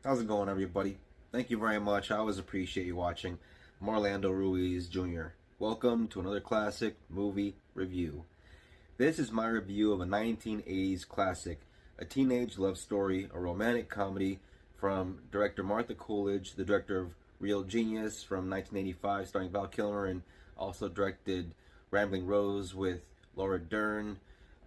How's it going, everybody? Thank you very much. I always appreciate you watching. I'm Orlando Ruiz Jr. Welcome to another classic movie review. This is my review of a 1980s classic, a teenage love story, a romantic comedy from director Martha Coolidge, the director of Real Genius from 1985, starring Val Kilmer, and also directed Rambling Rose with Laura Dern.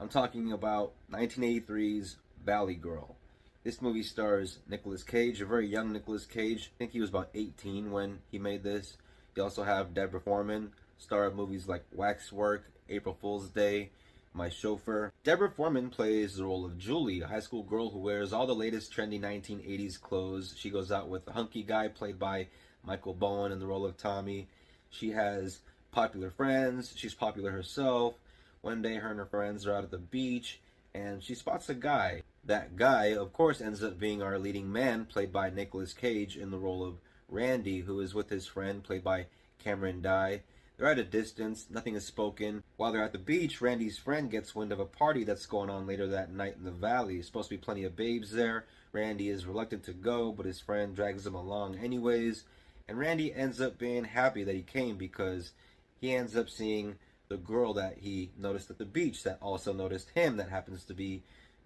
I'm talking about 1983's Valley Girl. This movie stars Nicolas Cage, a very young Nicolas Cage. I think he was about 18 when he made this. You also have Deborah Foreman, star of movies like Waxwork, April Fool's Day, My Chauffeur. Deborah Foreman plays the role of Julie, a high school girl who wears all the latest trendy 1980s clothes. She goes out with a hunky guy played by Michael Bowen in the role of Tommy. She has popular friends. She's popular herself. One day her and her friends are out at the beach and she spots a guy. That guy, of course, ends up being our leading man, played by Nicolas Cage in the role of Randy, who is with his friend, played by Cameron Dye. They're at a distance, nothing is spoken. While they're at the beach, Randy's friend gets wind of a party that's going on later that night in the valley. There's supposed to be plenty of babes there. Randy is reluctant to go, but his friend drags him along anyways. And Randy ends up being happy that he came because he ends up seeing the girl that he noticed at the beach that also noticed him, that happens to be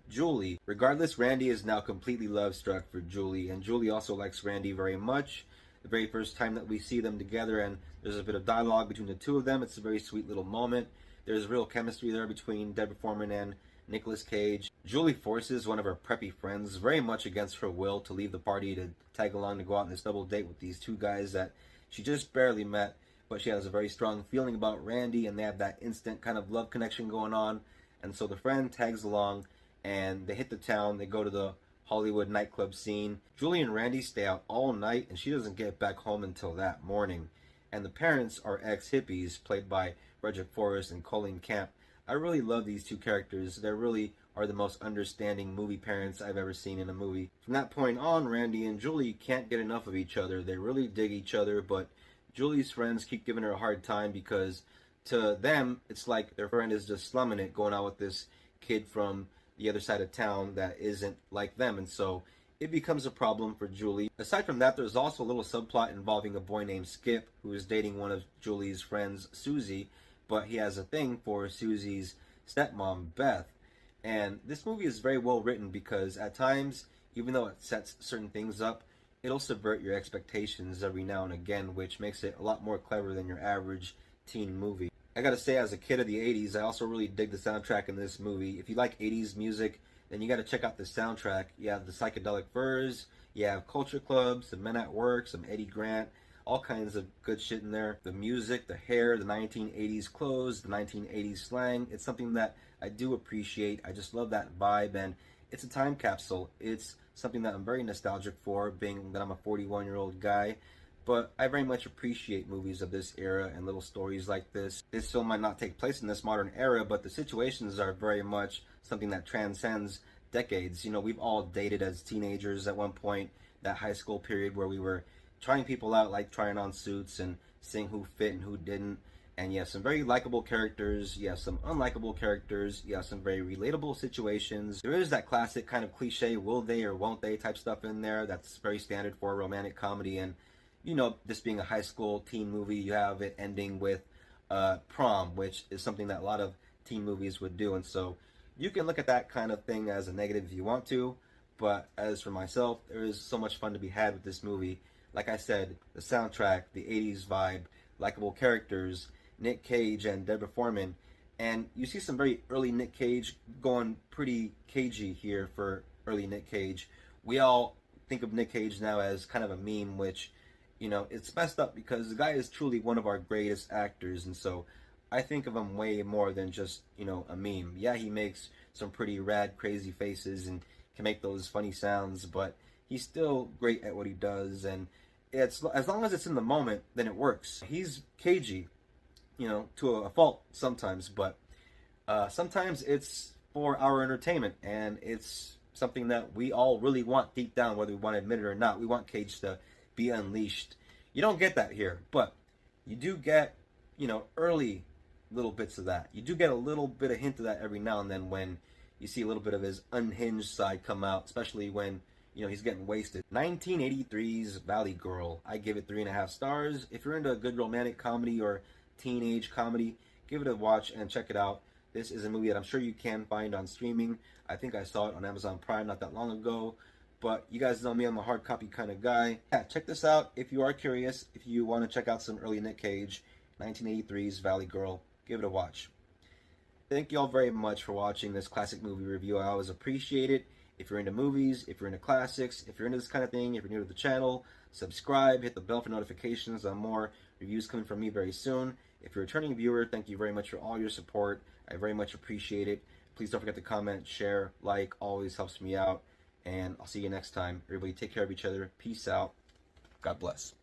Julie. Regardless, Randy is now completely love-struck for Julie, and Julie also likes Randy very much. The very first time that we see them together, and there's a bit of dialogue between the two of them, it's a very sweet little moment. There's real chemistry there between Deborah Foreman and Nicolas Cage. Julie forces one of her preppy friends, very much against her will, to leave the party to tag along to go out on this double date with these two guys that she just barely met, but she has a very strong feeling about Randy, and they have that instant kind of love connection going on. And so the friend tags along, and they hit the town. They go to the Hollywood nightclub scene. Julie and Randy stay out all night, and she doesn't get back home until that morning. And the parents are ex-hippies, played by Frederick Forrest and Colleen Camp. I really love these two characters. They really are the most understanding movie parents I've ever seen in a movie. From that point on, Randy and Julie can't get enough of each other. They really dig each other, but Julie's friends keep giving her a hard time because to them, it's like their friend is just slumming it, going out with this kid from the other side of town that isn't like them, and so it becomes a problem for Julie. Aside from that, there's also a little subplot involving a boy named Skip who is dating one of Julie's friends, Susie, but he has a thing for Susie's stepmom, Beth. And this movie is very well written because at times, even though it sets certain things up, it'll subvert your expectations every now and again, which makes it a lot more clever than your average teen movie. I gotta say, as a kid of the 80s, I also really dig the soundtrack in this movie. If you like 80s music, then you gotta check out the soundtrack. You have the Psychedelic Furs, you have Culture Club, some Men at Work, some Eddie Grant, all kinds of good shit in there. The music, the hair, the 1980s clothes, the 1980s slang, it's something that I do appreciate. I just love that vibe, and it's a time capsule. It's something that I'm very nostalgic for, being that I'm a 41-year-old guy. But I very much appreciate movies of this era and little stories like this. This film might not take place in this modern era, but the situations are very much something that transcends decades. You know, we've all dated as teenagers at one point, that high school period where we were trying people out, like trying on suits and seeing who fit and who didn't. And you have some very likable characters, you have some unlikable characters, you have some very relatable situations. There is that classic kind of cliche, will they or won't they type stuff in there that's very standard for a romantic comedy. And you know, this being a high school teen movie, you have it ending with prom, which is something that a lot of teen movies would do. And so you can look at that kind of thing as a negative if you want to, but as for myself, there is so much fun to be had with this movie. Like I said, the soundtrack, the 80s vibe, likable characters, Nick Cage and Deborah Foreman, and you see some very early Nick Cage going pretty cagey here for early Nick Cage. We all think of Nick Cage now as kind of a meme, which, you know, it's messed up because the guy is truly one of our greatest actors, and so I think of him way more than just, you know, a meme. Yeah, he makes some pretty rad, crazy faces and can make those funny sounds, but he's still great at what he does, and it's as long as it's in the moment, then it works. He's cagey, you know, to a fault sometimes, but sometimes it's for our entertainment, and it's something that we all really want deep down, whether we want to admit it or not. We want Cage to be unleashed. You don't get that here, but you do get, you know, early little bits of that. You do get a little bit of hint of that every now and then when you see a little bit of his unhinged side come out, especially when you know, he's getting wasted. 1983's Valley Girl. I give it 3.5 stars. If you're into a good romantic comedy or teenage comedy, give it a watch and check it out. This is a movie that I'm sure you can find on streaming. I think I saw it on Amazon Prime not that long ago. But you guys know me, I'm a hard copy kind of guy. Yeah, check this out if you are curious. If you want to check out some early Nick Cage, 1983's Valley Girl, give it a watch. Thank you all very much for watching this classic movie review. I always appreciate it. If you're into movies, if you're into classics, if you're into this kind of thing, if you're new to the channel, subscribe, hit the bell for notifications on more reviews coming from me very soon. If you're a returning viewer, thank you very much for all your support. I very much appreciate it. Please don't forget to comment, share, like, always helps me out. And I'll see you next time. Everybody take care of each other. Peace out. God bless.